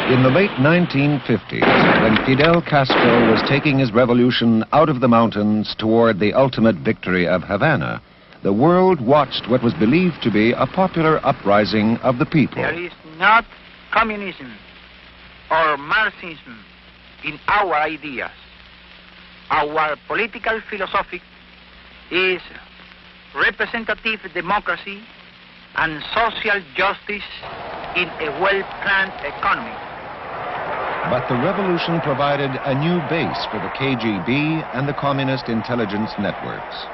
In the late 1950s, when Fidel Castro was taking his revolution out of the mountains toward the ultimate victory of Havana, the world watched what was believed to be a popular uprising of the people. There is not communism or Marxism in our ideas. Our political philosophy is representative democracy and social justice in a well-planned economy. But the revolution provided a new base for the KGB and the communist intelligence networks.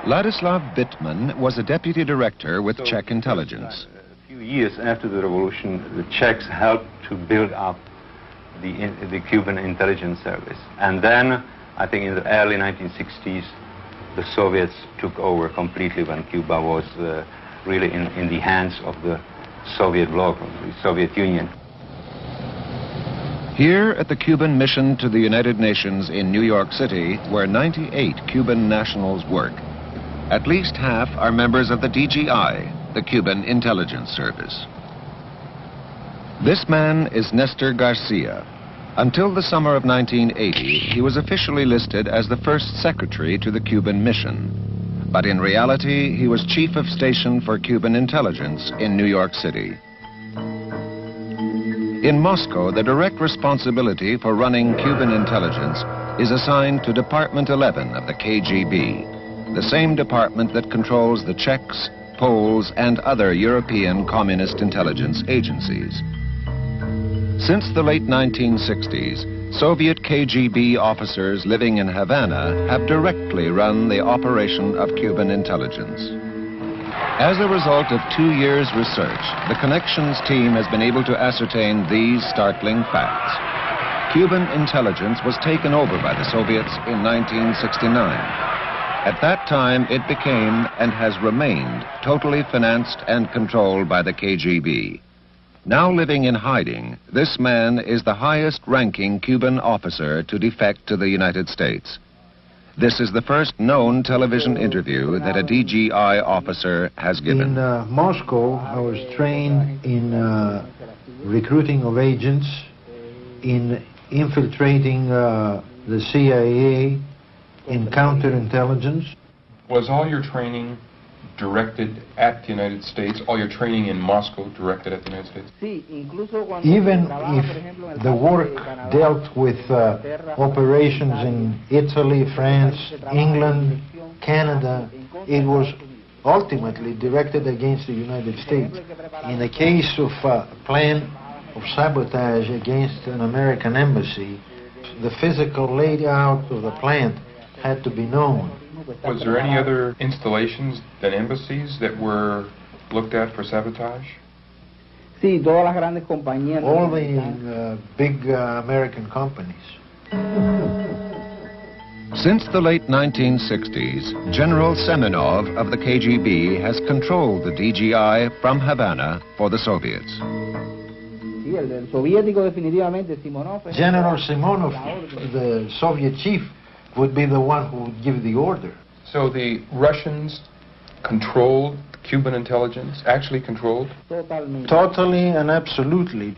Ladislav Bittman was a deputy director with Czech intelligence. A few years after the revolution, the Czechs helped to build up the Cuban intelligence service. And then, I think in the early 1960s, the Soviets took over completely when Cuba was really in the hands of the Soviet bloc, of the Soviet Union. Here at the Cuban mission to the United Nations in New York City, where 98 Cuban nationals work, at least half are members of the DGI, the Cuban Intelligence Service. This man is Nestor Garcia. Until the summer of 1980, he was officially listed as the first secretary to the Cuban mission. But in reality, he was chief of station for Cuban intelligence in New York City. In Moscow, the direct responsibility for running Cuban intelligence is assigned to Department 11 of the KGB, the same department that controls the Czechs, Poles, and other European communist intelligence agencies. Since the late 1960s, Soviet KGB officers living in Havana have directly run the operation of Cuban intelligence. As a result of 2 years' research, the Connections team has been able to ascertain these startling facts. Cuban intelligence was taken over by the Soviets in 1969. At that time, it became and has remained totally financed and controlled by the KGB. Now living in hiding, this man is the highest-ranking Cuban officer to defect to the United States. This is the first known television interview that a DGI officer has given. In Moscow, I was trained in recruiting of agents, in infiltrating the CIA, in counterintelligence. Was all your training directed at the United States? All your training in Moscow directed at the United States? Even if the work dealt with operations in Italy, France, England, Canada, it was ultimately directed against the United States. In the case of a plan of sabotage against an American embassy, the physical layout of the plant had to be known. Was there any other installations than embassies that were looked at for sabotage? All the big American companies. Since the late 1960s, General Semenov of the KGB has controlled the DGI from Havana for the Soviets. General Simonov, the Soviet chief, would be the one who would give the order. So the Russians controlled Cuban intelligence, actually controlled? Totally and absolutely.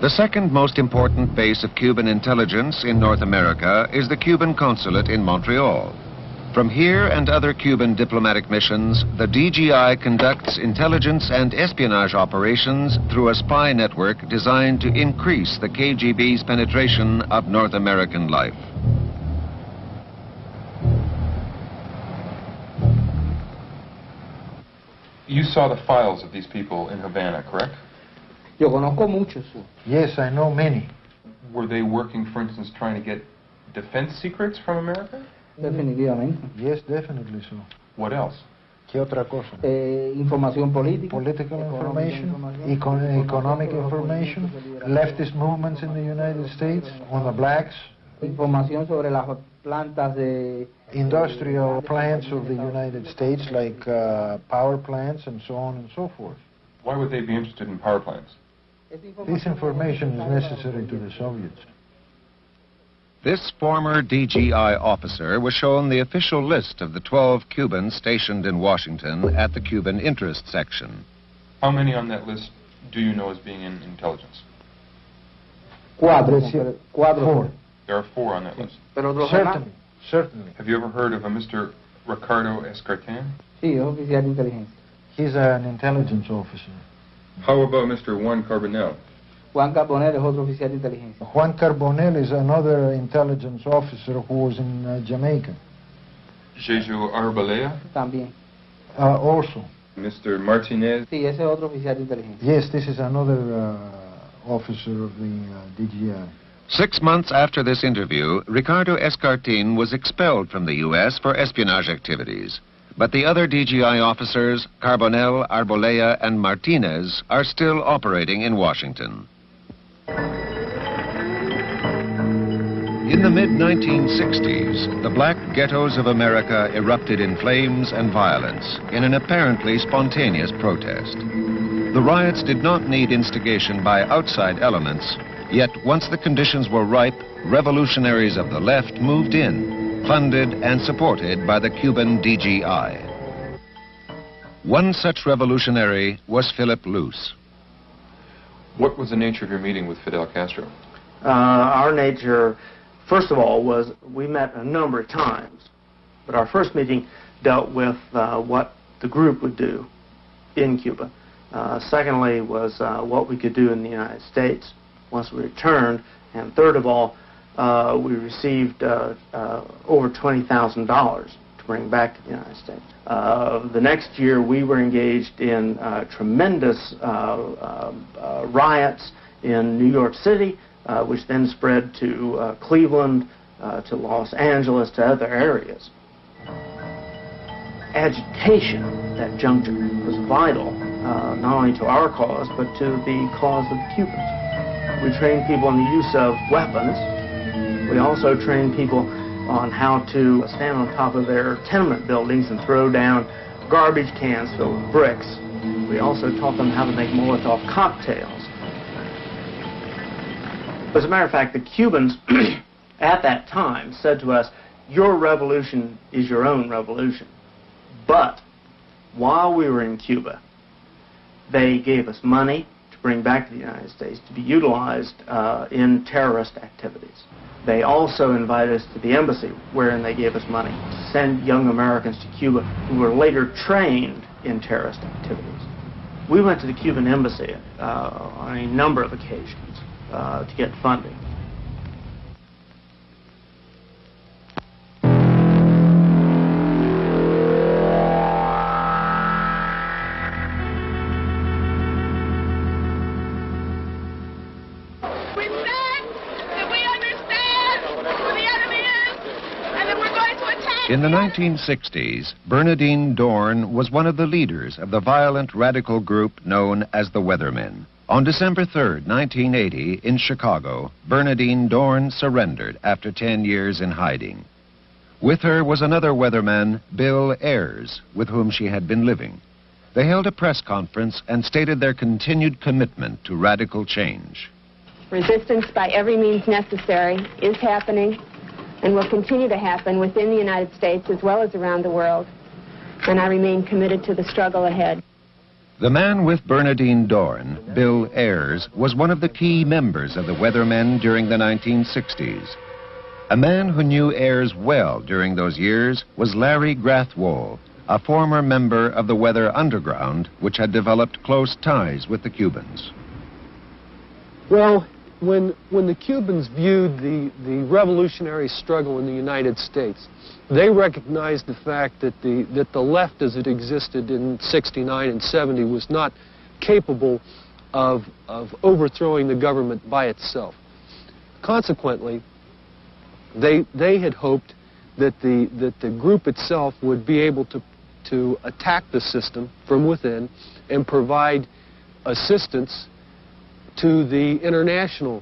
The second most important base of Cuban intelligence in North America is the Cuban consulate in Montreal. From here and other Cuban diplomatic missions, the DGI conducts intelligence and espionage operations through a spy network designed to increase the KGB's penetration of North American life. You saw the files of these people in Havana, correct? Yes, I know many. Were they working, for instance, trying to get defense secrets from America? Yes, definitely so. What else? ¿Qué otra cosa? Political information, economic information, leftist movements in the United States, on the blacks. Industrial plants of the United States, like power plants and so on and so forth. Why would they be interested in power plants? This information is necessary to the Soviets. This former DGI officer was shown the official list of the 12 Cubans stationed in Washington at the Cuban interest section. How many on that list do you know as being in intelligence? Four. There are 4 on that list. Certainly, certainly. Have you ever heard of a Mr. Ricardo Escartin? Sí, es oficial de inteligencia. He's an intelligence officer. How about Mr. Juan Carbonell? Juan Carbonell es otro oficial de inteligencia. Juan Carbonell is another intelligence officer who was in Jamaica. Jeju Arbolea? También. Also. Mr. Martinez? Sí, ese es otro oficial de inteligencia. Yes, this is another officer of the DGI. 6 months after this interview, Ricardo Escartin was expelled from the U.S. for espionage activities. But the other DGI officers, Carbonell, Arbolea, and Martinez, are still operating in Washington. In the mid-1960s, the black ghettos of America erupted in flames and violence in an apparently spontaneous protest. The riots did not need instigation by outside elements, yet once the conditions were ripe, revolutionaries of the left moved in, funded and supported by the Cuban DGI. One such revolutionary was Philip Luce. What was the nature of your meeting with Fidel Castro? Our nature, first of all, was we met a number of times, but our first meeting dealt with what the group would do in Cuba. Secondly was what we could do in the United States once we returned, and third of all, we received over $20,000 to bring back to the United States. The next year, we were engaged in tremendous riots in New York City, which then spread to Cleveland, to Los Angeles, to other areas. Agitation at that juncture was vital, not only to our cause, but to the cause of the Cubans. We trained people in the use of weapons. We also trained people on how to stand on top of their tenement buildings and throw down garbage cans filled with bricks. We also taught them how to make Molotov cocktails. As a matter of fact, the Cubans at that time said to us, "Your revolution is your own revolution." But while we were in Cuba, they gave us money to bring back to the United States to be utilized in terrorist activities. They also invited us to the embassy, wherein they gave us money to send young Americans to Cuba who were later trained in terrorist activities. We went to the Cuban embassy on a number of occasions to get funding. In the 1960s, Bernardine Dohrn was one of the leaders of the violent radical group known as the Weathermen. On December 3, 1980, in Chicago, Bernardine Dohrn surrendered after 10 years in hiding. With her was another Weatherman, Bill Ayers, with whom she had been living. They held a press conference and stated their continued commitment to radical change. Resistance by every means necessary is happening and will continue to happen within the United States as well as around the world. And I remain committed to the struggle ahead. The man with Bernardine Dohrn, Bill Ayers, was one of the key members of the Weathermen during the 1960s. A man who knew Ayers well during those years was Larry Grathwohl, a former member of the Weather Underground, which had developed close ties with the Cubans. Well, when the Cubans viewed the revolutionary struggle in the United States, they recognized the fact that the left as it existed in 69 and 70 was not capable of overthrowing the government by itself. Consequently, they had hoped that the group itself would be able to attack the system from within and provide assistance to the international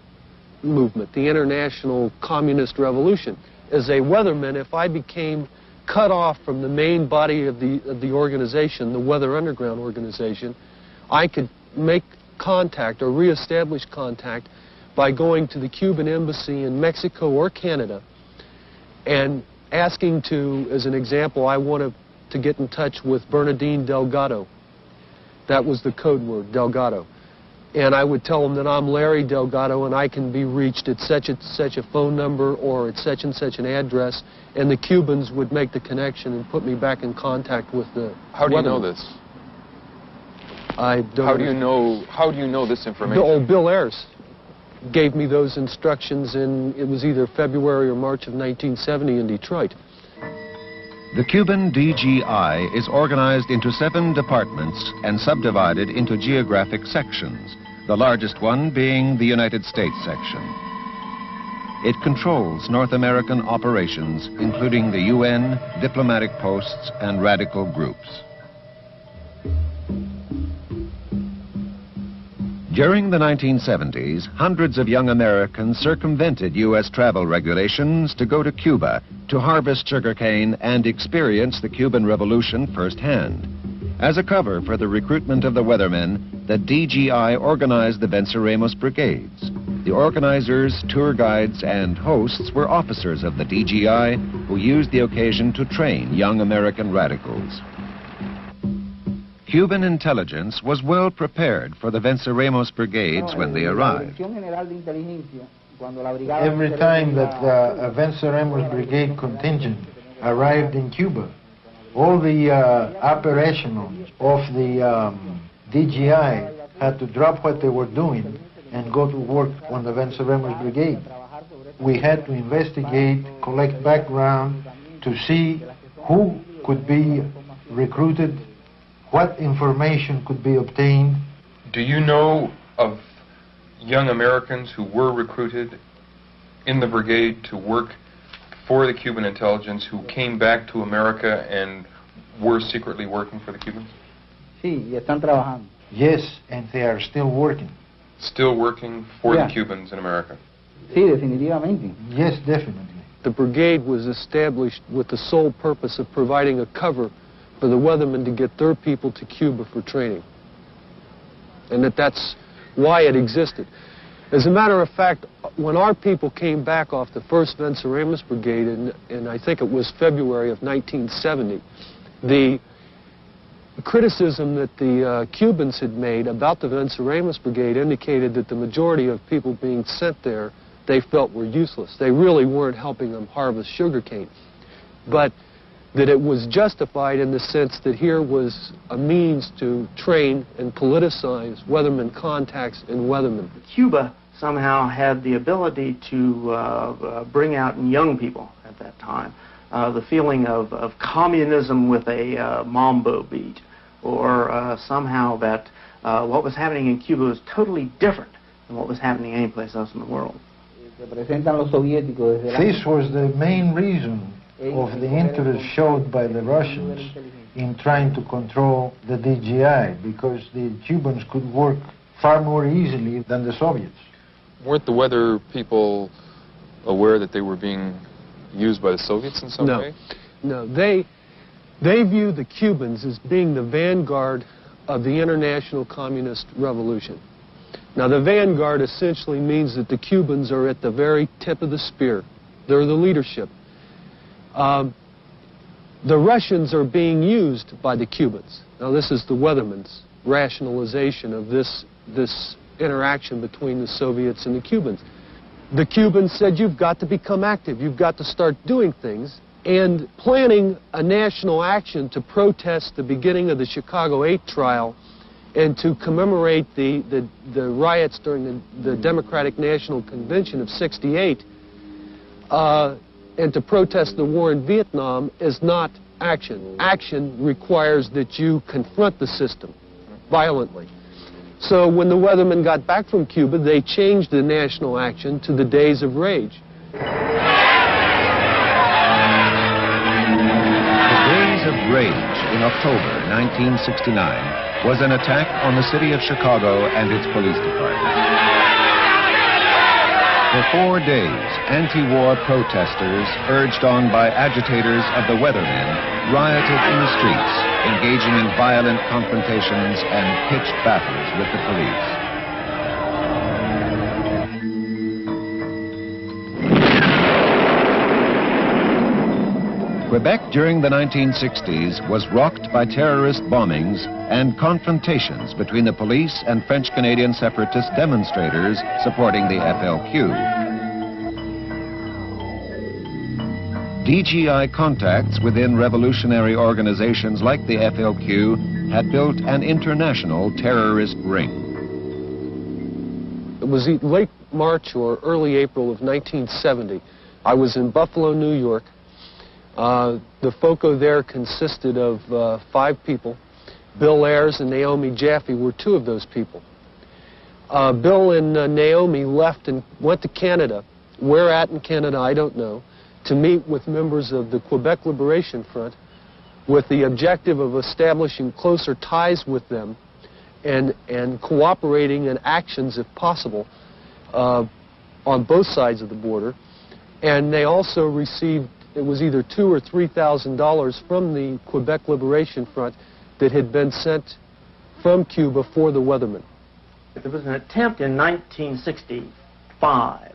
movement, the international communist revolution. As a weatherman, if I became cut off from the main body of the organization, the Weather Underground organization, I could make contact or reestablish contact by going to the Cuban embassy in Mexico or Canada and asking to, as an example, I wanted to get in touch with Bernardine Delgado. That was the code word, Delgado. And I would tell them that I'm Larry Delgado and I can be reached at such and such a phone number or at such and such an address, and the Cubans would make the connection and put me back in contact with the How do you know weatherman. this? I don't How do you know this information? The old Bill Ayers gave me those instructions in, it was either February or March of 1970 in Detroit. The Cuban DGI is organized into 7 departments and subdivided into geographic sections, the largest one being the United States section. It controls North American operations, including the UN, diplomatic posts, and radical groups. During the 1970s, hundreds of young Americans circumvented U.S. travel regulations to go to Cuba to harvest sugarcane and experience the Cuban Revolution firsthand. As a cover for the recruitment of the weathermen, the DGI organized the Venceremos Brigades. The organizers, tour guides, and hosts were officers of the DGI who used the occasion to train young American radicals. Cuban intelligence was well prepared for the Venceremos Brigades when they arrived. Every time that a Venceremos Brigade contingent arrived in Cuba, all the operational of the DGI had to drop what they were doing and go to work on the Venceremos Brigade. We had to investigate, collect background to see who could be recruited, what information could be obtained. Do you know of young Americans who were recruited in the brigade to work for the Cuban intelligence who came back to America and were secretly working for the Cubans? Sí, y están trabajando. Yes, and they are still working. Still working for the Cubans in America? Sí, definitivamente. Yes, definitely. The brigade was established with the sole purpose of providing a cover for the weathermen to get their people to Cuba for training. And that's why it existed. As a matter of fact, when our people came back off the first Venceremos Brigade, in I think it was February of 1970, the criticism that the Cubans had made about the Venceremos Brigade indicated that the majority of people being sent there they felt were useless. They really weren't helping them harvest sugarcane. But that it was justified in the sense that here was a means to train and politicize weathermen contacts and weathermen. Cuba somehow had the ability to bring out in young people at that time the feeling of communism with a mambo beat, or somehow that what was happening in Cuba was totally different than what was happening anyplace else in the world. This was the main reason of the interest showed by the Russians in trying to control the DGI, because the Cubans could work far more easily than the Soviets. Weren't the weather people aware that they were being used by the Soviets in some way? No, they view the Cubans as being the vanguard of the international communist revolution. Now, the vanguard essentially means that the Cubans are at the very tip of the spear. They're the leadership. The Russians are being used by the Cubans. Now, this is the weatherman's rationalization of this interaction between the Soviets and the Cubans. The Cubans said, you've got to become active. You've got to start doing things. And planning a national action to protest the beginning of the Chicago 8 trial and to commemorate the riots during the Democratic National Convention of '68, and to protest the war in Vietnam is not action. Action requires that you confront the system violently. So when the weathermen got back from Cuba, they changed the national action to the Days of Rage. The Days of Rage in October 1969 was an attack on the city of Chicago and its police department. For 4 days, anti-war protesters, urged on by agitators of the weathermen, rioted in the streets, engaging in violent confrontations and pitched battles with the police. Quebec during the 1960s was rocked by terrorist bombings and confrontations between the police and French-Canadian separatist demonstrators supporting the FLQ. DGI contacts within revolutionary organizations like the FLQ had built an international terrorist ring. It was late March or early April of 1970. I was in Buffalo, New York. The FOCO there consisted of 5 people. Bill Ayers and Naomi Jaffe were 2 of those people. Bill and Naomi left and went to Canada. Where at in Canada, I don't know, to meet with members of the Quebec Liberation Front with the objective of establishing closer ties with them and cooperating in actions, if possible, on both sides of the border. And they also received, it was either $2,000 or $3,000 from the Quebec Liberation Front that had been sent from Cuba for the Weathermen. There was an attempt in 1965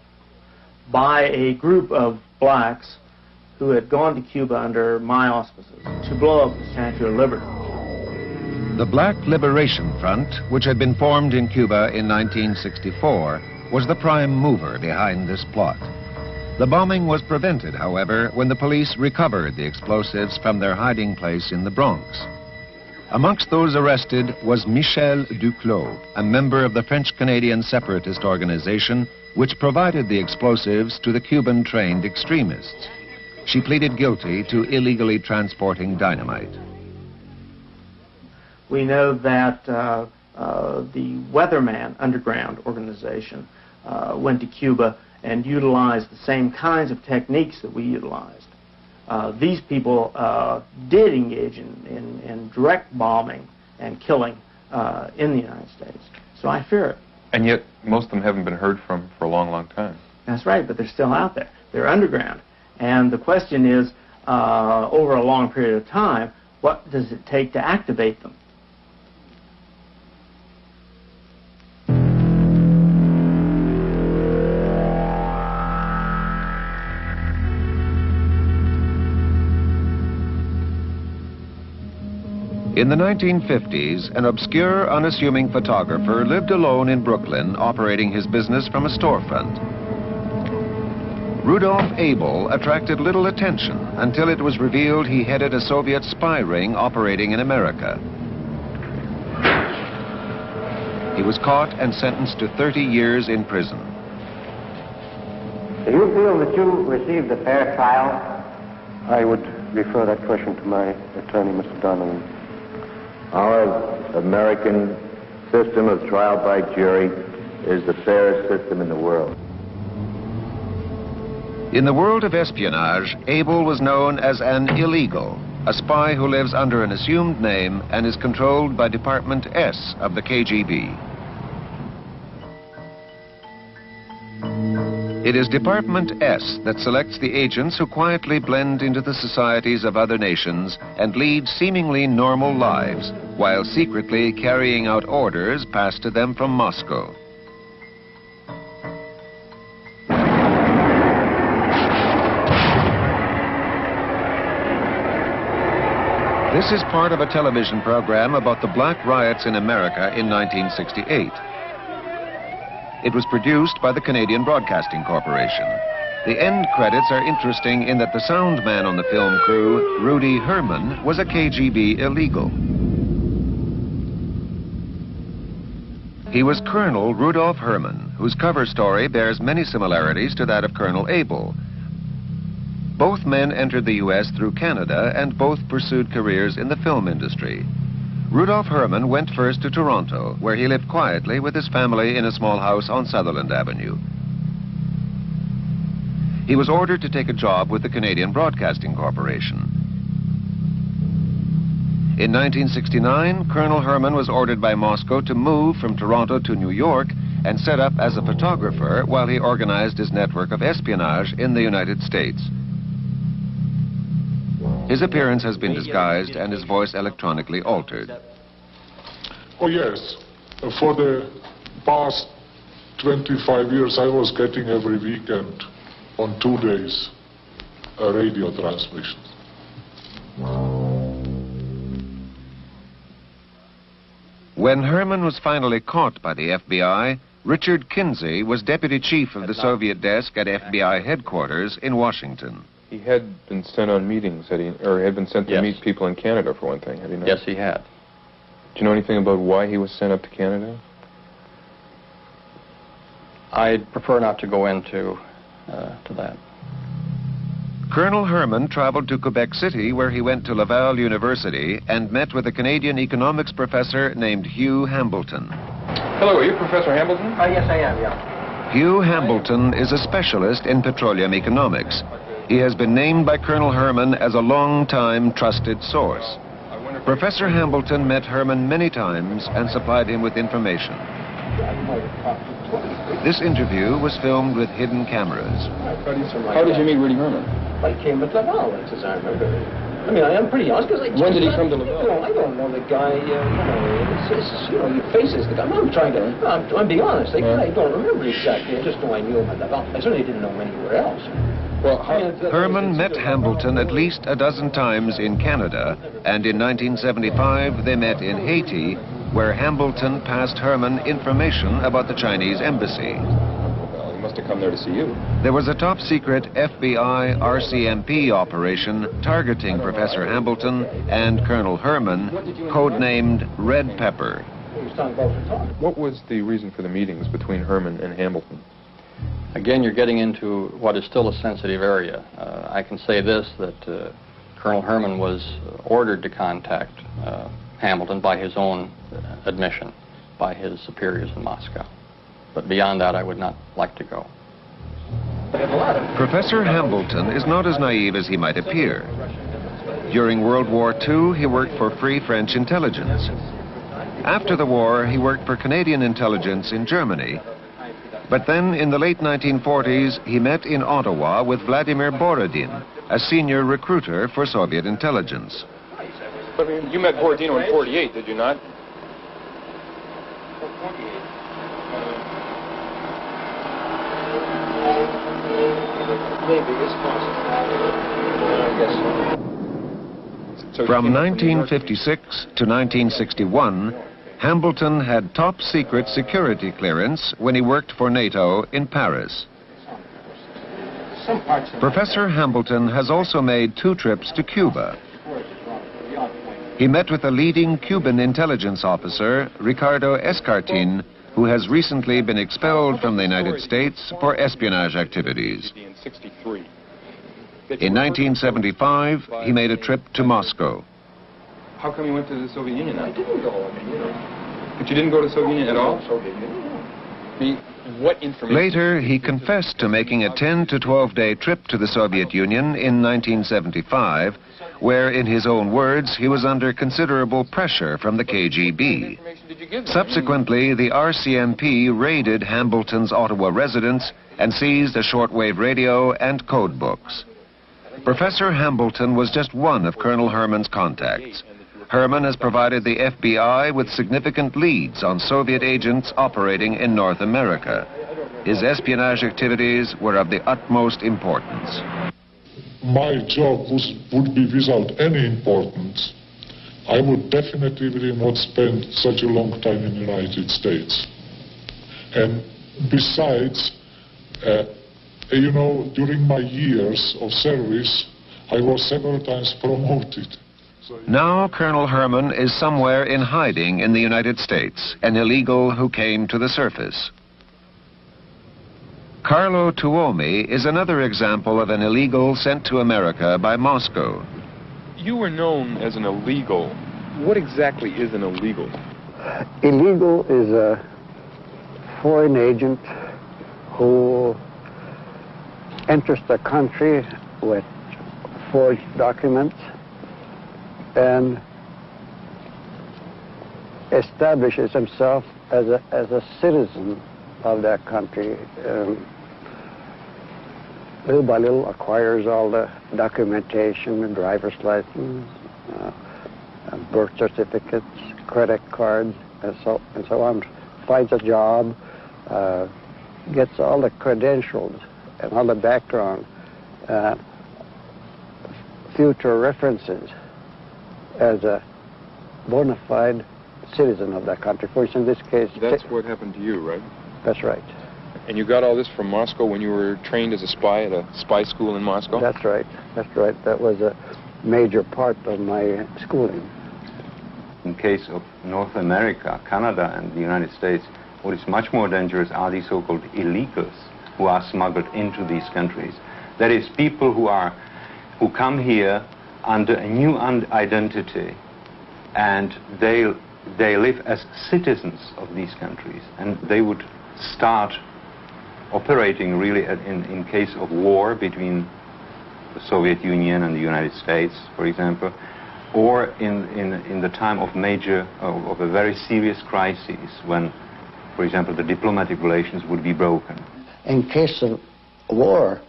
by a group of blacks who had gone to Cuba under my auspices to blow up the Statue of Liberty. The Black Liberation Front, which had been formed in Cuba in 1964, was the prime mover behind this plot. The bombing was prevented, however, when the police recovered the explosives from their hiding place in the Bronx. Amongst those arrested was Michel Duclos, a member of the French-Canadian separatist organization which provided the explosives to the Cuban-trained extremists. She pleaded guilty to illegally transporting dynamite. We know that the Weatherman underground organization went to Cuba and utilized the same kinds of techniques that we utilized. These people did engage in direct bombing and killing in the United States. So I fear it. And yet, most of them haven't been heard from for a long, long time. That's right, but they're still out there. They're underground. And the question is, over a long period of time, what does it take to activate them? In the 1950s, an obscure, unassuming photographer lived alone in Brooklyn, operating his business from a storefront. Rudolf Abel attracted little attention until it was revealed he headed a Soviet spy ring operating in America. He was caught and sentenced to 30 years in prison. Do you feel that you received a fair trial? I would refer that question to my attorney, Mr. Donnelly. Our American system of trial by jury is the fairest system in the world. In the world of espionage, Abel was known as an illegal, a spy who lives under an assumed name and is controlled by Department S of the KGB. It is Department S that selects the agents who quietly blend into the societies of other nations and lead seemingly normal lives, while secretly carrying out orders passed to them from Moscow. This is part of a television program about the black riots in America in 1968. It was produced by the Canadian Broadcasting Corporation. The end credits are interesting in that the sound man on the film crew, Rudy Herman, was a KGB illegal. He was Colonel Rudolf Herman, whose cover story bears many similarities to that of Colonel Abel. Both men entered the U.S. through Canada, and both pursued careers in the film industry. Rudolf Herman went first to Toronto, where he lived quietly with his family in a small house on Sutherland Avenue. He was ordered to take a job with the Canadian Broadcasting Corporation. In 1969, Colonel Herman was ordered by Moscow to move from Toronto to New York and set up as a photographer while he organized his network of espionage in the United States. His appearance has been disguised and his voice electronically altered. Oh yes, for the past 25 years I was getting every weekend on 2 days a radio transmission. When Herman was finally caught by the FBI, Richard Kinsey was deputy chief of the Soviet desk at FBI headquarters in Washington. He had been sent on meetings, or had been sent to meet people in Canada, for one thing, had he not? Yes, he had. Do you know anything about why he was sent up to Canada? I'd prefer not to go into to that. Colonel Herman traveled to Quebec City, where he went to Laval University and met with a Canadian economics professor named Hugh Hambleton. Hello, are you Professor Hambleton? Yes, I am, yeah. Hugh Hambleton is a specialist in petroleum economics. He has been named by Colonel Herman as a long-time trusted source. Professor Hambleton met Herman many times and supplied him with information. This interview was filmed with hidden cameras. How did you meet Rudy Herman? I came at Laval, as I remember. I mean, I'm pretty honest, because when did he come to Laval? I don't know the guy, your face is the guy. I'm being honest. I don't remember exactly. I just know I knew him at Laval. I certainly didn't know him anywhere else. Well, Herman met Hambleton at least a dozen times in Canada, and in 1975 they met in Haiti, where Hambleton passed Herman information about the Chinese embassy. Well, he must have come there to see you. There was a top-secret FBI RCMP operation targeting Professor Hambleton and Colonel Herman, codenamed Red Pepper. What was the reason for the meetings between Herman and Hambleton? Again, you're getting into what is still a sensitive area. I can say this, that Colonel Herman was ordered to contact Hambleton by his own admission, by his superiors in Moscow. But beyond that, I would not like to go. Professor Hambleton is not as naive as he might appear. During World War II, he worked for Free French intelligence. After the war, he worked for Canadian intelligence in Germany. But then, in the late 1940s, he met in Ottawa with Vladimir Borodin, a senior recruiter for Soviet intelligence. But you met Borodino in '48, did you not? Maybe it's possible. I guess so. From 1956 to 1961, Hambleton had top-secret security clearance when he worked for NATO in Paris. Professor Hambleton has also made 2 trips to Cuba. He met with a leading Cuban intelligence officer, Ricardo Escartin, who has recently been expelled from the United States for espionage activities. In 1975, he made a trip to Moscow. How come you went to the Soviet Union? I didn't go. But you didn't go to the Soviet Union at all? What information? Later, he confessed to making a 10 to 12-day trip to the Soviet Union in 1975, where, in his own words, he was under considerable pressure from the KGB. Subsequently, the RCMP raided Hambleton's Ottawa residence and seized a shortwave radio and code books. Professor Hambleton was just one of Colonel Herman's contacts. Herman has provided the FBI with significant leads on Soviet agents operating in North America. His espionage activities were of the utmost importance. My job would be without any importance. I would definitely not spend such a long time in the United States. And besides, during my years of service, I was several times promoted. Now Colonel Herman is somewhere in hiding in the United States, an illegal who came to the surface. Carlo Tuomi is another example of an illegal sent to America by Moscow. You were known as an illegal. What exactly is an illegal? Illegal is a foreign agent who enters the country with forged documents and establishes himself as a citizen of that country. Little by little acquires all the documentation, the driver's license, birth certificates, credit cards, and so on. Finds a job, gets all the credentials and all the background, future references as a bona fide citizen of that country. For instance, in this case... That's what happened to you, right? That's right. And you got all this from Moscow when you were trained as a spy at a spy school in Moscow? That's right. That's right. That was a major part of my schooling. In case of North America, Canada, and the United States, what is much more dangerous are the so-called illegals who are smuggled into these countries. That is, people who come here under a new identity, and they live as citizens of these countries, and they would start operating really in case of war between the Soviet Union and the United States, for example, or in the time of of a very serious crisis when, for example, the diplomatic relations would be broken. In case of war,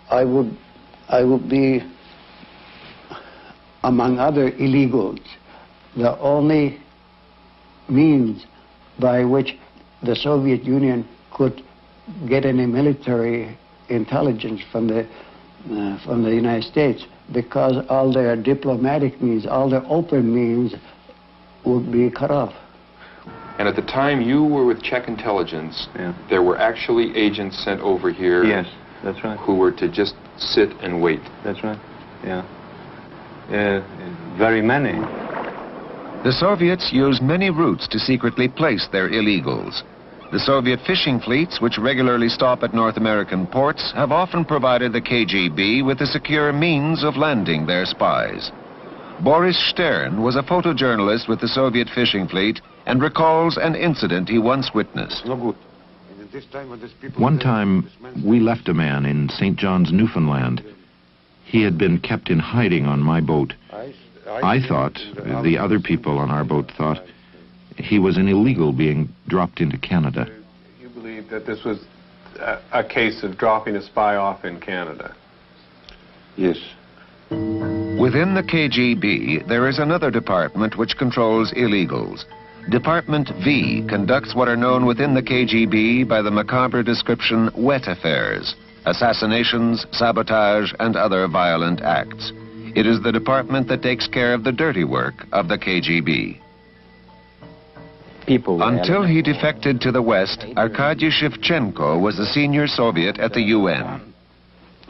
I would be, among other illegals, the only means by which the Soviet Union could get any military intelligence from the United States, because all their diplomatic means, all their open means would be cut off. And at the time you were with Czech intelligence, there were actually agents sent over here. Yes, that's right. Who were to just sit and wait. That's right, yeah. Very many. The Soviets used many routes to secretly place their illegals. The Soviet fishing fleets, which regularly stop at North American ports, have often provided the KGB with a secure means of landing their spies. Boris Stern was a photojournalist with the Soviet fishing fleet and recalls an incident he once witnessed. One time, we left a man in St. John's, Newfoundland. He had been kept in hiding on my boat. I thought, the other people on our boat thought, he was an illegal being dropped into Canada. You believe that this was a case of dropping a spy off in Canada? Yes. Within the KGB, there is another department which controls illegals. Department V conducts what are known within the KGB by the macabre description wet affairs, assassinations, sabotage, and other violent acts. It is the department that takes care of the dirty work of the KGB. Until he defected to the West, Arkady Shevchenko was a senior Soviet at the UN.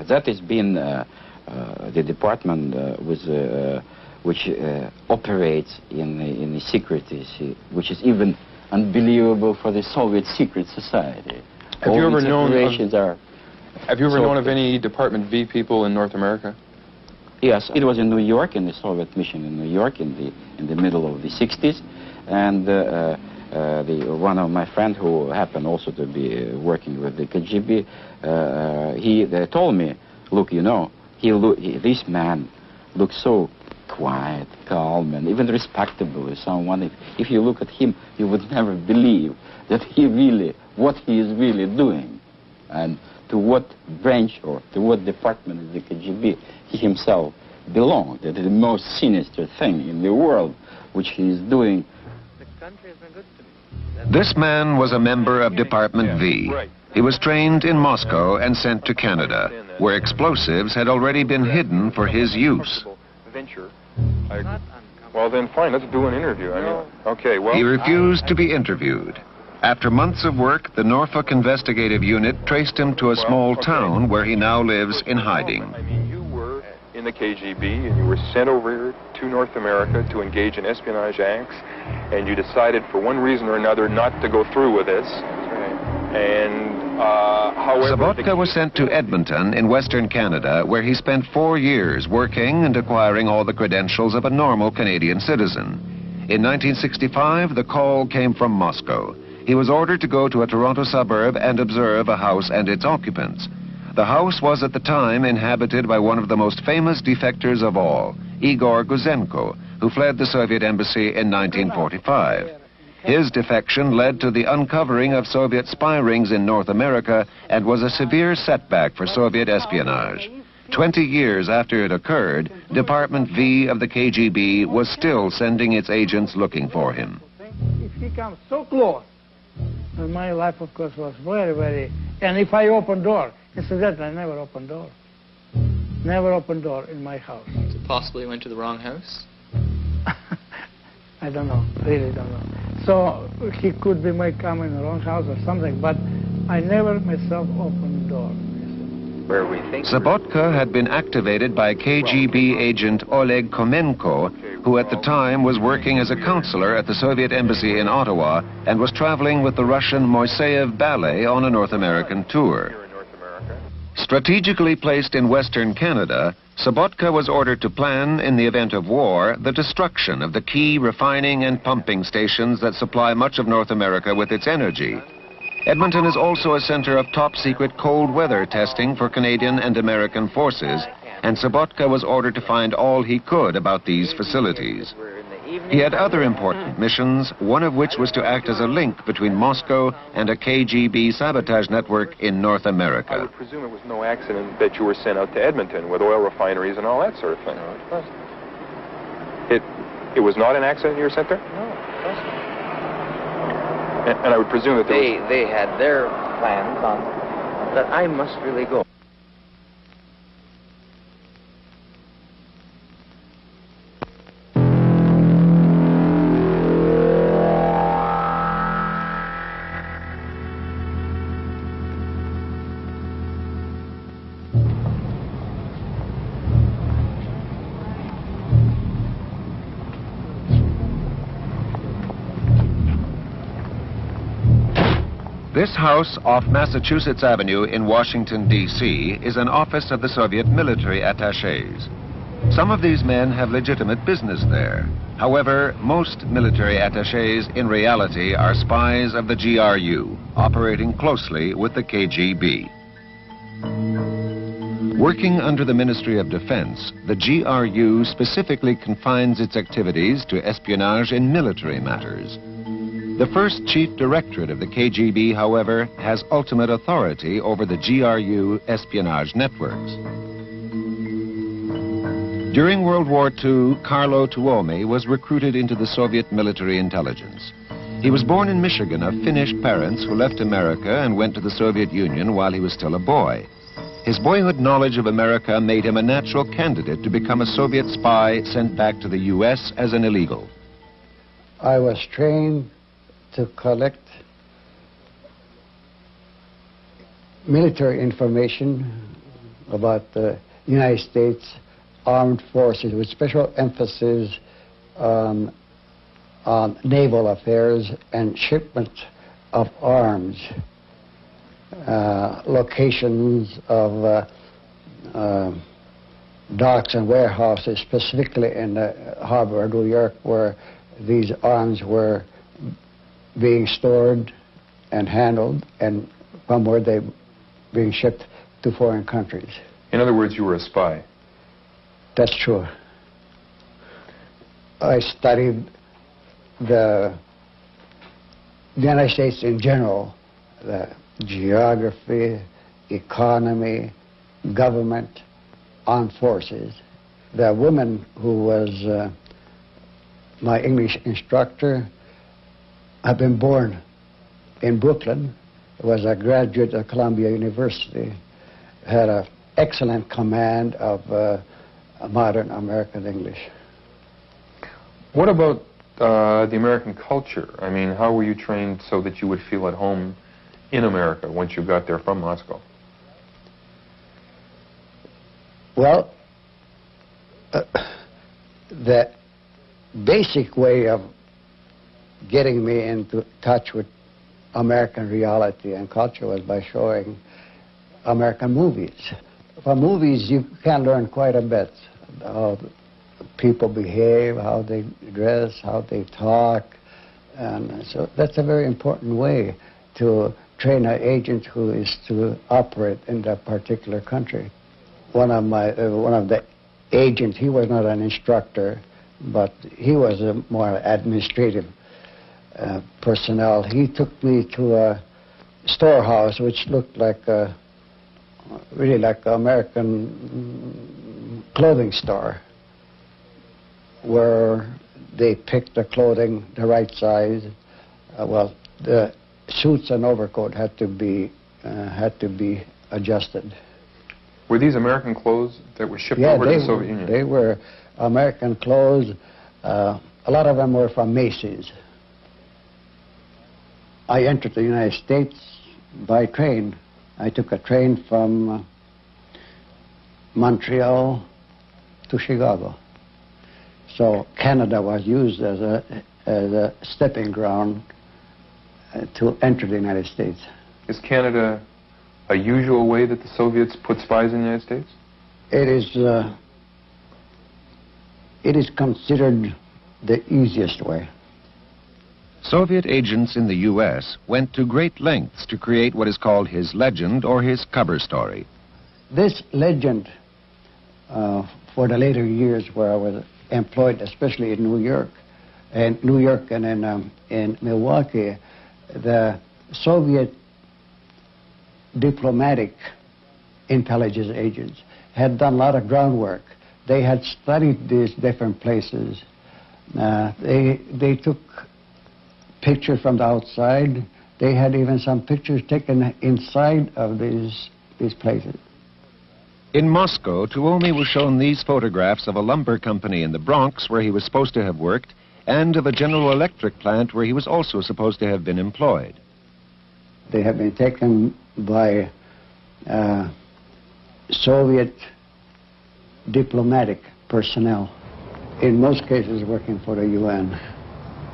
That has been the department which operates in the secrecy, which is even unbelievable for the Soviet secret society. Have you ever known of any Department V people in North America? Yes, it was in New York, in the Soviet mission in New York in the middle of the 60s, and one of my friends who happened also to be working with the KGB, he told me, look, you know, this man looks so quiet, calm, and even respectable as someone. If you look at him, you would never believe that what he is really doing, and to what branch or to what department of the KGB he himself belonged. That is the most sinister thing in the world, which he is doing. This man was a member of Department V. He was trained in Moscow and sent to Canada, where explosives had already been hidden for his use. Well, then fine, let's do an interview. Okay, well... He refused to be interviewed. After months of work, the Norfolk Investigative Unit traced him to a small town where he now lives in hiding. I mean, you were in the KGB and you were sent over here to North America to engage in espionage acts, and you decided for one reason or another not to go through with this. And, however... Sabotka was sent to Edmonton in Western Canada, where he spent 4 years working and acquiring all the credentials of a normal Canadian citizen. In 1965, the call came from Moscow. He was ordered to go to a Toronto suburb and observe a house and its occupants. The house was at the time inhabited by one of the most famous defectors of all, Igor Guzenko, who fled the Soviet embassy in 1945. His defection led to the uncovering of Soviet spy rings in North America and was a severe setback for Soviet espionage. 20 years after it occurred, Department V of the KGB was still sending its agents looking for him. If he comes so close, and my life, of course, was very, very... And if I open door, incidentally, I never open door. Never open door in my house. So possibly went to the wrong house? I don't know, really don't know. So he could be my come in the wrong house or something, but I never myself opened the door. Where we think Sobotka had been activated by KGB agent Oleg Komenko, who at the time was working as a counselor at the Soviet embassy in Ottawa and was traveling with the Russian Moiseyev Ballet on a North American tour. Strategically placed in Western Canada, Sobotka was ordered to plan, in the event of war, the destruction of the key refining and pumping stations that supply much of North America with its energy. Edmonton is also a center of top-secret cold weather testing for Canadian and American forces, and Sobotka was ordered to find all he could about these facilities. He had other important missions, one of which was to act as a link between Moscow and a KGB sabotage network in North America. I would presume it was no accident that you were sent out to Edmonton with oil refineries and all that sort of thing. No, it wasn't. It was not an accident you were sent there? No, it wasn't. And I would presume that they had their plans on that I must really go. This house off Massachusetts Avenue in Washington, D.C. is an office of the Soviet military attachés. Some of these men have legitimate business there. However, most military attachés in reality are spies of the GRU, operating closely with the KGB. Working under the Ministry of Defense, the GRU specifically confines its activities to espionage in military matters. The first chief directorate of the KGB, however, has ultimate authority over the GRU espionage networks. During World War II, Carlo Tuomi was recruited into the Soviet military intelligence. He was born in Michigan of Finnish parents who left America and went to the Soviet Union while he was still a boy. His boyhood knowledge of America made him a natural candidate to become a Soviet spy sent back to the U.S. as an illegal. I was trained to collect military information about the United States Armed Forces with special emphasis on naval affairs and shipment of arms, locations of docks and warehouses, specifically in the harbor of New York, where these arms were being stored and handled, and from where they being shipped to foreign countries. In other words, you were a spy. That's true. I studied the United States in general, the geography, economy, government, armed forces. The woman who was my English instructor had been born in Brooklyn, was a graduate of Columbia University, had an excellent command of modern American English. What about the American culture? I mean, how were you trained so that you would feel at home in America once you got there from Moscow? Well, the basic way of getting me into touch with American reality and culture was by showing American movies. From movies, you can learn quite a bit how people behave, how they dress, how they talk, and so that's a very important way to train an agent who is to operate in that particular country. One of the agents, he was not an instructor, but he was a more administrative personnel. He took me to a storehouse which looked like really like an American clothing store, where they picked the clothing the right size. Well, the suits and overcoat had to be adjusted. Were these American clothes that were shipped over to the Soviet Union? They were American clothes, a lot of them were from Macy's. I entered the United States by train. I took a train from Montreal to Chicago. So Canada was used as a stepping ground to enter the United States. Is Canada a usual way that the Soviets put spies in the United States? It is considered the easiest way. Soviet agents in the U.S. went to great lengths to create what is called his legend or his cover story. This legend, for the later years where I was employed, especially in New York and in Milwaukee, the Soviet diplomatic intelligence agents had done a lot of groundwork. They had studied these different places. They took pictures from the outside. They had even some pictures taken inside of these places. In Moscow, Tuomi was shown these photographs of a lumber company in the Bronx where he was supposed to have worked, and of a General Electric plant where he was also supposed to have been employed. They have been taken by Soviet diplomatic personnel, in most cases working for the UN.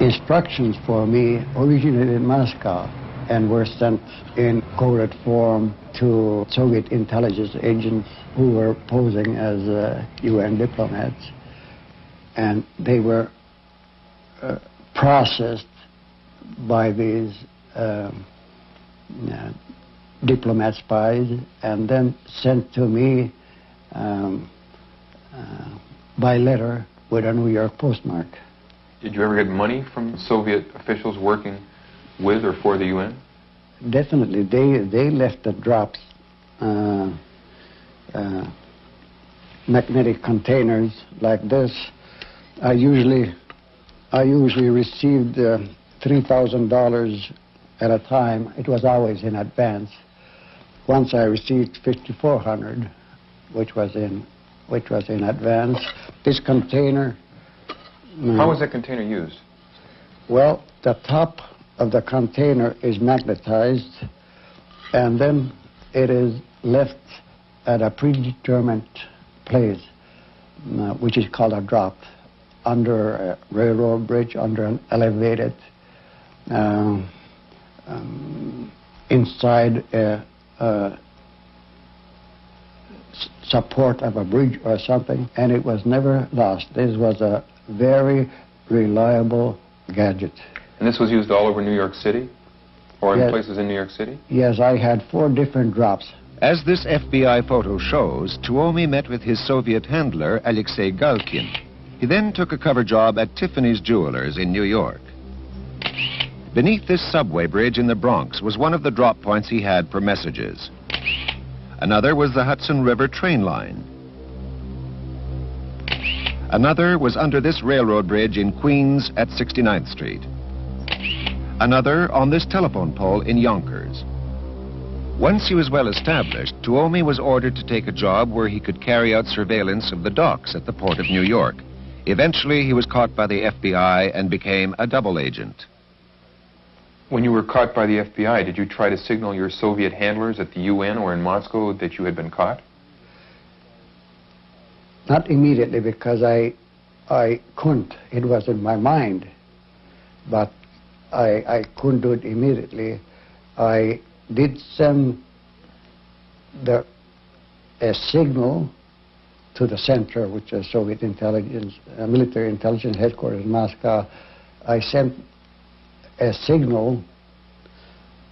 Instructions for me originated in Moscow and were sent in coded form to Soviet intelligence agents who were posing as UN diplomats. And they were processed by these diplomat spies and then sent to me by letter with a New York postmark. Did you ever get money from Soviet officials working with or for the UN? Definitely. They left the drops, magnetic containers like this. I usually received $3,000 at a time. It was always in advance. Once I received $5,400, which was in advance. This container. How was that container used? Well, the top of the container is magnetized, and then it is left at a predetermined place, which is called a drop, under a railroad bridge, under an elevated, inside a support of a bridge or something, and it was never lost. This was a very reliable gadget. And this was used all over New York City? Or in Yes. places in New York City? Yes, I had 4 different drops. As this FBI photo shows, Tuomi met with his Soviet handler, Alexei Galkin. He then took a cover job at Tiffany's Jewelers in New York. Beneath this subway bridge in the Bronx was one of the drop points he had for messages. Another was the Hudson River train line. Another was under this railroad bridge in Queens at 69th Street. Another on this telephone pole in Yonkers. Once he was well established, Tuomi was ordered to take a job where he could carry out surveillance of the docks at the port of New York. Eventually, he was caught by the FBI and became a double agent. When you were caught by the FBI, did you try to signal your Soviet handlers at the UN or in Moscow that you had been caught? Not immediately, because I couldn't. It was in my mind, but I couldn't do it immediately. I did send a signal to the center, which is Soviet intelligence, military intelligence headquarters in Moscow. I sent a signal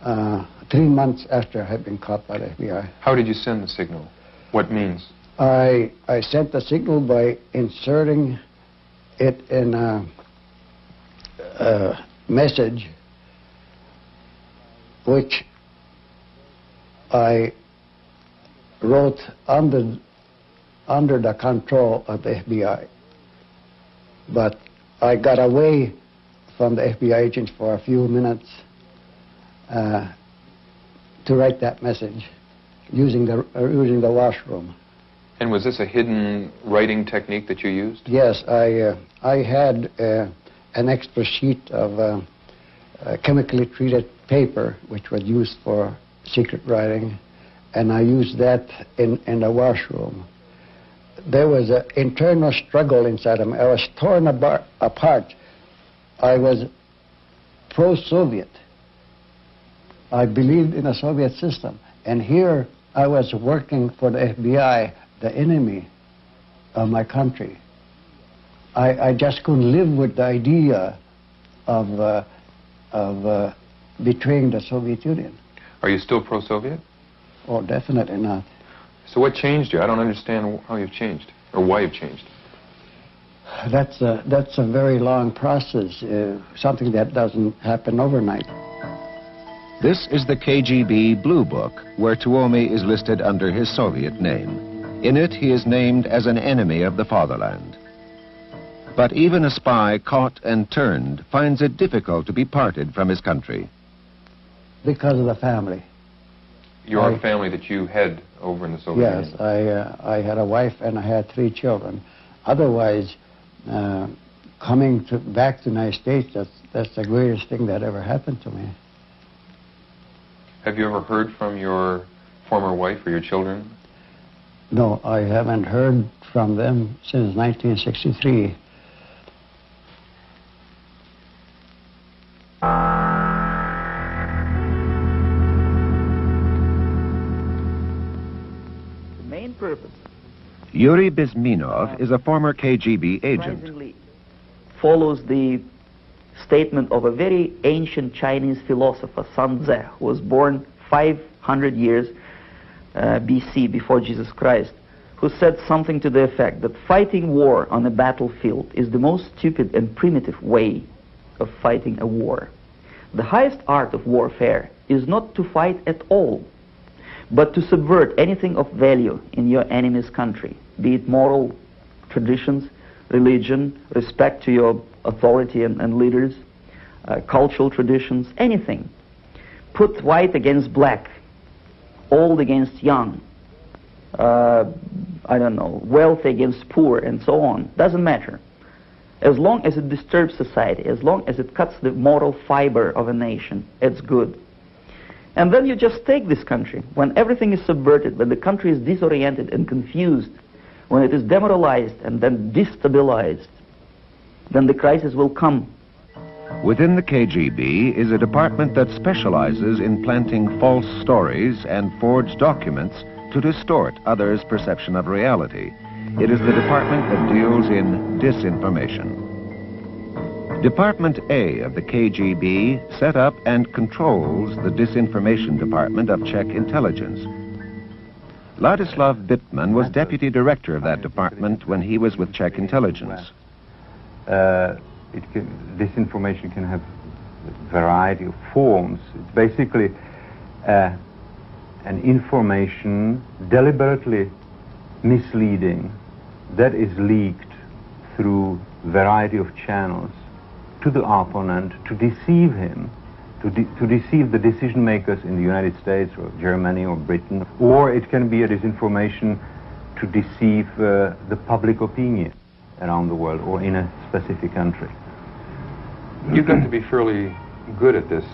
3 months after I had been caught by the FBI. How did you send the signal? What means? I sent the signal by inserting it in a message which I wrote under the control of the FBI. But I got away from the FBI agents for a few minutes to write that message using the washroom. And was this a hidden writing technique that you used? Yes, I had an extra sheet of chemically treated paper, which was used for secret writing, and I used that in the washroom. There was an internal struggle inside of me. I was torn apart. I was pro-Soviet. I believed in a Soviet system. And here I was working for the FBI, the enemy of my country. I just couldn't live with the idea of betraying the Soviet Union. Are you still pro-Soviet? Oh, definitely not. So what changed you? I don't understand how you've changed, or why you've changed. That's a very long process, something that doesn't happen overnight. This is the KGB Blue Book, where Tuomi is listed under his Soviet name. In it, he is named as an enemy of the fatherland. But even a spy caught and turned finds it difficult to be parted from his country. Because of the family. Your family that you had over in the Soviet Union? Yes, I had a wife and I had 3 children. Otherwise, coming back to the United States, that's the greatest thing that ever happened to me. Have you ever heard from your former wife or your children? No, I haven't heard from them since 1963. The main purpose Yuri Bizminov is a former KGB agent. follows the statement of a very ancient Chinese philosopher, Sun Tzu, who was born 500 years BC, before Jesus Christ, who said something to the effect that fighting war on a battlefield is the most stupid and primitive way of fighting a war. The highest art of warfare is not to fight at all, but to subvert anything of value in your enemy's country, be it moral traditions, religion, respect to your authority and leaders, cultural traditions, anything. Put white against black, old against young, I don't know, wealthy against poor, and so on. Doesn't matter. As long as it disturbs society, as long as it cuts the moral fiber of a nation, it's good. And then you just take this country. When everything is subverted, when the country is disoriented and confused, when it is demoralized and then destabilized, then the crisis will come. Within the KGB is a department that specializes in planting false stories and forged documents to distort others' perception of reality. It is the department that deals in disinformation. Department A of the KGB set up and controls the disinformation department of Czech intelligence. Ladislav Bittman was deputy director of that department when he was with Czech intelligence. Disinformation can have a variety of forms. It's basically an information deliberately misleading that is leaked through a variety of channels to the opponent to deceive him, to deceive the decision makers in the United States or Germany or Britain, or it can be a disinformation to deceive the public opinion around the world or in a specific country. You got to be fairly good at this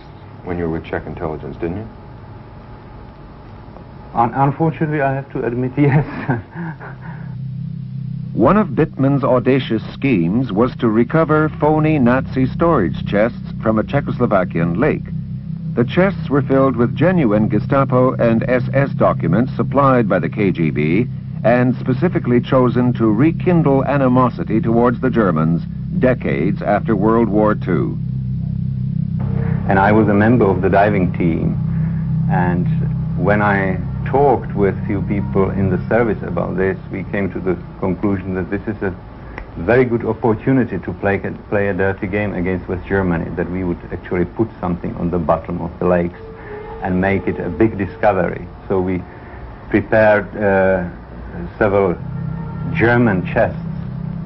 when you were with Czech intelligence, didn't you? Unfortunately, I have to admit, yes. One of Bittman's audacious schemes was to recover phony Nazi storage chests from a Czechoslovakian lake. The chests were filled with genuine Gestapo and SS documents supplied by the KGB and specifically chosen to rekindle animosity towards the Germans decades after World War II. And I was a member of the diving team, and when I talked with few people in the service about this, we came to the conclusion that this is a very good opportunity to play a dirty game against West Germany, that we would actually put something on the bottom of the lakes and make it a big discovery. So we prepared several German chests.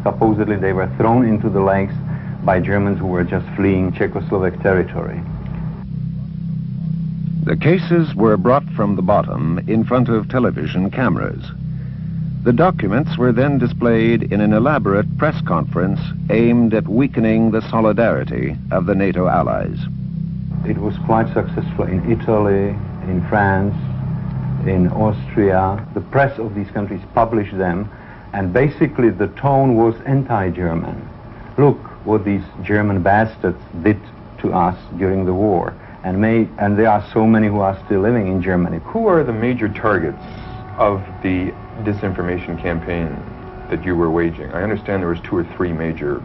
Supposedly they were thrown into the lakes by Germans who were just fleeing Czechoslovak territory. The cases were brought from the bottom in front of television cameras. The documents were then displayed in an elaborate press conference aimed at weakening the solidarity of the NATO allies. It was quite successful in Italy, in France, in Austria. The press of these countries published them, and basically the tone was anti-German. Look what these German bastards did to us during the war. And there are so many who are still living in Germany. Who are the major targets of the disinformation campaign that you were waging? I understand there was 2 or 3 major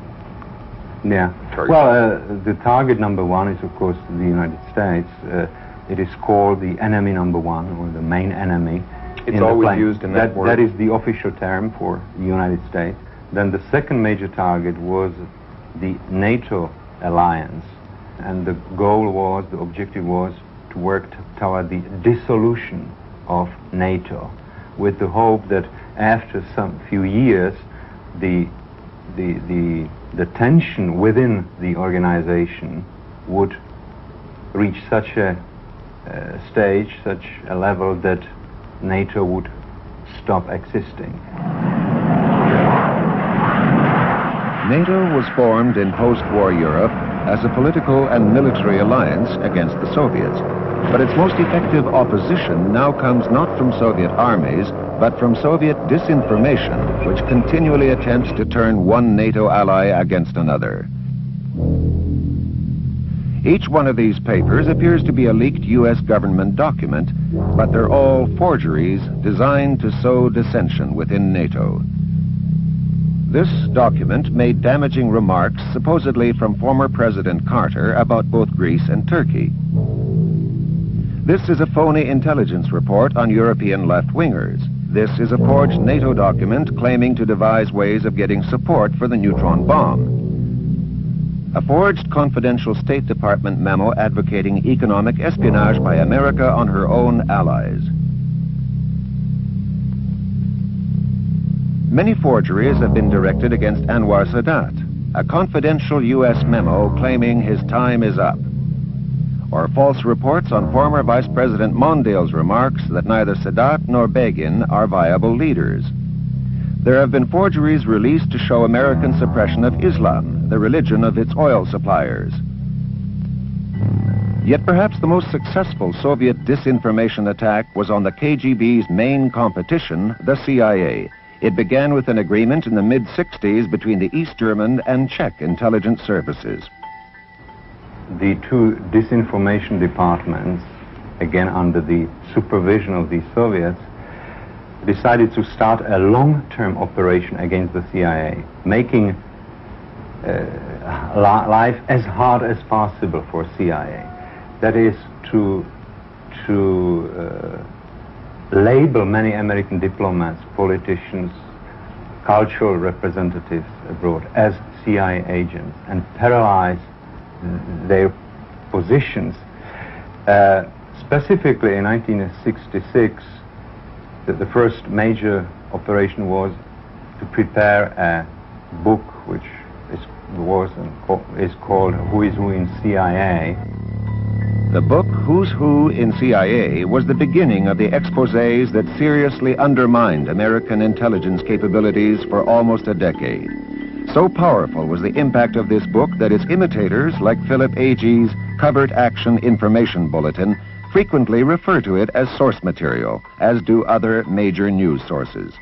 targets. Well, the target number 1 is, of course, the United States. It is called the enemy number 1, or the main enemy. It's always used in that word. That is the official term for the United States. Then the second major target was the NATO alliance. And the goal was, the objective was to work toward the dissolution of NATO, with the hope that after some few years, the tension within the organization would reach such a stage, such a level that NATO would stop existing. NATO was formed in post-war Europe as a political and military alliance against the Soviets. But its most effective opposition now comes not from Soviet armies, but from Soviet disinformation, which continually attempts to turn one NATO ally against another. Each one of these papers appears to be a leaked U.S. government document, but they're all forgeries designed to sow dissension within NATO. This document made damaging remarks supposedly from former President Carter about both Greece and Turkey. This is a phony intelligence report on European left-wingers. This is a forged NATO document claiming to devise ways of getting support for the neutron bomb. A forged confidential State Department memo advocating economic espionage by America on her own allies. Many forgeries have been directed against Anwar Sadat, a confidential U.S. memo claiming his time is up, or false reports on former Vice President Mondale's remarks that neither Sadat nor Begin are viable leaders. There have been forgeries released to show American suppression of Islam, the religion of its oil suppliers. Yet perhaps the most successful Soviet disinformation attack was on the KGB's main competition, the CIA. It began with an agreement in the mid-60s between the East German and Czech intelligence services. The two disinformation departments, again under the supervision of the Soviets, decided to start a long-term operation against the CIA, making life as hard as possible for CIA. That is to label many American diplomats, politicians, cultural representatives abroad as CIA agents and paralyze their positions. Specifically in 1966, the first major operation was to prepare a book which is called Who is Who in CIA. The book Who's Who in CIA was the beginning of the exposés that seriously undermined American intelligence capabilities for almost a decade. So powerful was the impact of this book that its imitators, like Philip Agee's Covert Action Information Bulletin, frequently refer to it as source material, as do other major news sources.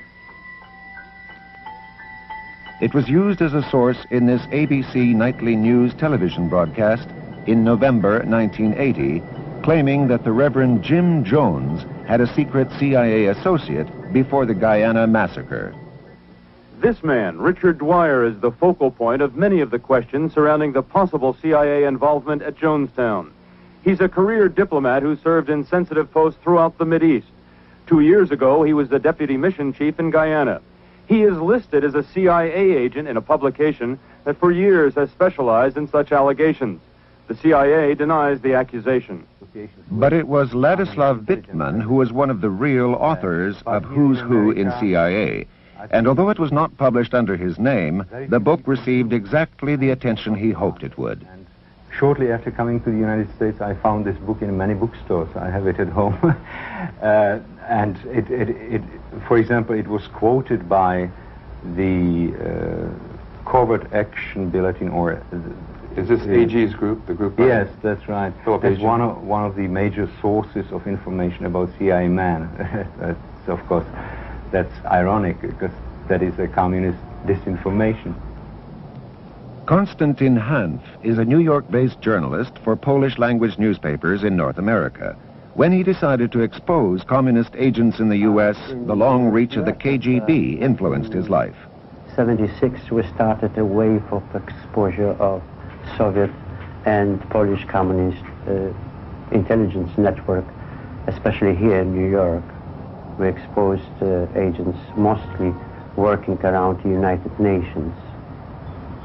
It was used as a source in this ABC nightly news television broadcast in November 1980, claiming that the Reverend Jim Jones had a secret CIA associate before the Guyana massacre. This man, Richard Dwyer, is the focal point of many of the questions surrounding the possible CIA involvement at Jonestown. He's a career diplomat who served in sensitive posts throughout the Mideast. 2 years ago, he was the deputy mission chief in Guyana. He is listed as a CIA agent in a publication that for years has specialized in such allegations. The CIA denies the accusation. But it was Ladislav Bittman who was one of the real authors of Who's Who in CIA. And although it was not published under his name, the book received exactly the attention he hoped it would. shortly after coming to the United States, I found this book in many bookstores. I have it at home. And for example, it was quoted by the Covert Action Bulletin, or is this AG's group, the group? Yes, that's right. It's one of the major sources of information about CIA man. Of course, that's ironic, because that is a communist disinformation. Konstantin Hanf is a New York-based journalist for Polish-language newspapers in North America. When he decided to expose communist agents in the U.S., the long reach of the KGB influenced his life. 1976, we started a wave of exposure of Soviet and Polish communist intelligence network, especially here in New York. We exposed agents mostly working around the United Nations.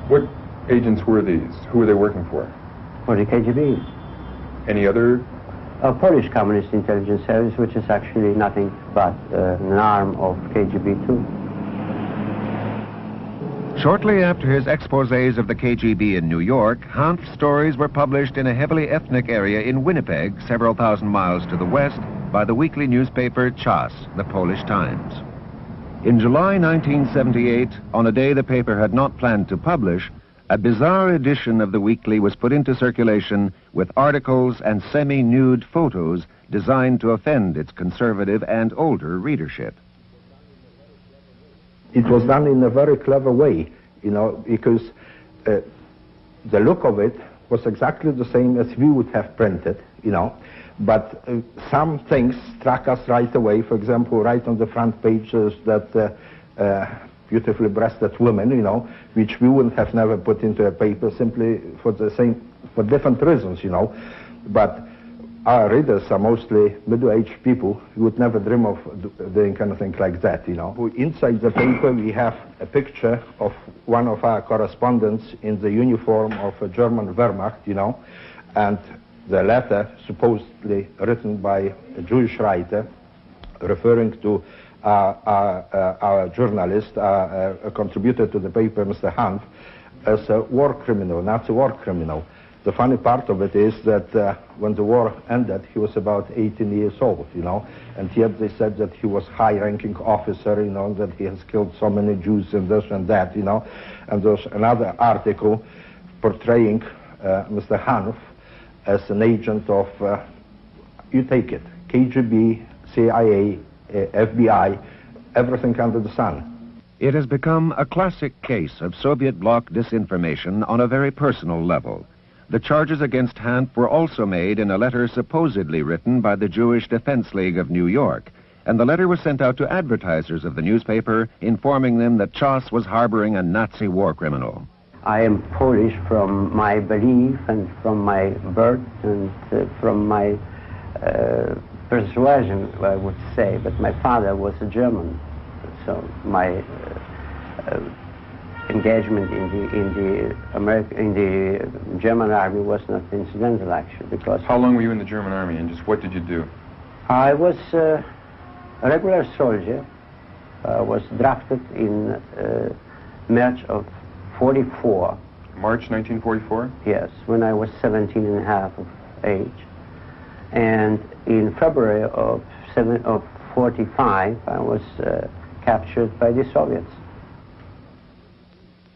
What agents were these? Who were they working for? For the KGB. Any other? Polish Communist Intelligence Service, which is actually nothing but an arm of KGB too. Shortly after his exposés of the KGB in New York, Hanf's stories were published in a heavily ethnic area in Winnipeg, several thousand miles to the west, by the weekly newspaper Czas, the Polish Times. In July 1978, on a day the paper had not planned to publish, a bizarre edition of the weekly was put into circulation with articles and semi-nude photos designed to offend its conservative and older readership. It was done in a very clever way, you know, because the look of it was exactly the same as we would have printed, you know, but some things struck us right away. For example, right on the front page is that beautifully breasted women, you know, which we wouldn't have never put into a paper simply for different reasons, you know. But our readers are mostly middle-aged people who would never dream of doing anything like that, you know. Inside the paper we have a picture of one of our correspondents in the uniform of a German Wehrmacht, you know, and the letter supposedly written by a Jewish writer referring to our journalist, a contributor to the paper, Mr. Hanf, as a war criminal, Nazi war criminal. The funny part of it is that when the war ended, he was about 18 years old, you know, and yet they said that he was high-ranking officer, you know, that he has killed so many Jews and this and that, you know. And there's another article portraying Mr. Hanf as an agent of, you take it, KGB, CIA, FBI, everything under the sun. It has become a classic case of Soviet bloc disinformation on a very personal level. The charges against Hanf were also made in a letter supposedly written by the Jewish Defense League of New York, and the letter was sent out to advertisers of the newspaper, informing them that Czas was harboring a Nazi war criminal. I am Polish from my belief and from my birth and from my persuasion, I would say, but my father was a German, so my engagement in the German army was not incidental, actually, because... How long were you in the German army, and just what did you do? I was a regular soldier. I was drafted in March of 44. March 1944? Yes, when I was 17 and a half of age. And in February of 45, I was captured by the Soviets.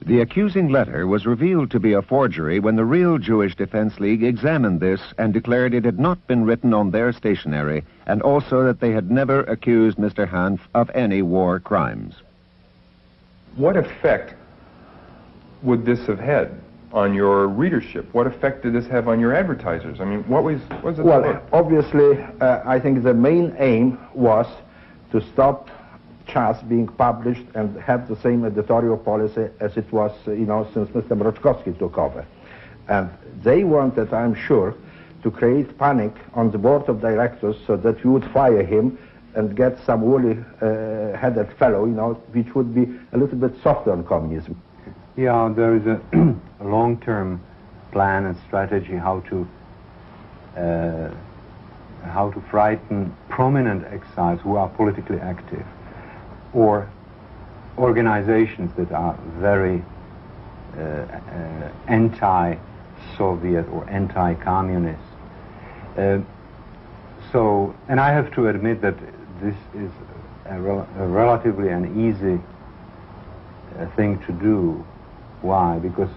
The accusing letter was revealed to be a forgery when the real Jewish Defense League examined this and declared it had not been written on their stationery, and also that they had never accused Mr. Hanf of any war crimes. What effect would this have had on your readership? What effect did this have on your advertisers? I mean, what was it? Well, obviously, I think the main aim was to stop Czas being published and have the same editorial policy as it was, you know, since Mr. Mroczkowski took over. And they wanted, I'm sure, to create panic on the board of directors so that we would fire him and get some woolly-headed fellow, you know, which would be a little bit softer on communism. Yeah, there is a long-term plan and strategy how to frighten prominent exiles who are politically active, or organizations that are very anti-Soviet or anti-communist. And I have to admit that this is a relatively an easy thing to do. Why? Because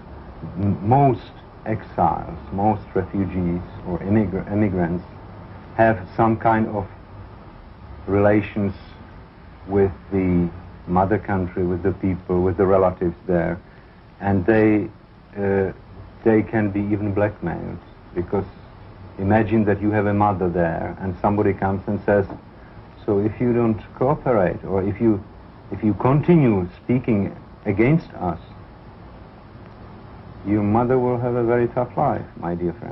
most exiles, most refugees or immigrants have some kind of relations with the mother country, with the people, with the relatives there, and they can be even blackmailed, because imagine that you have a mother there and somebody comes and says, so if you don't cooperate, or if you continue speaking against us, your mother will have a very tough life, my dear friend.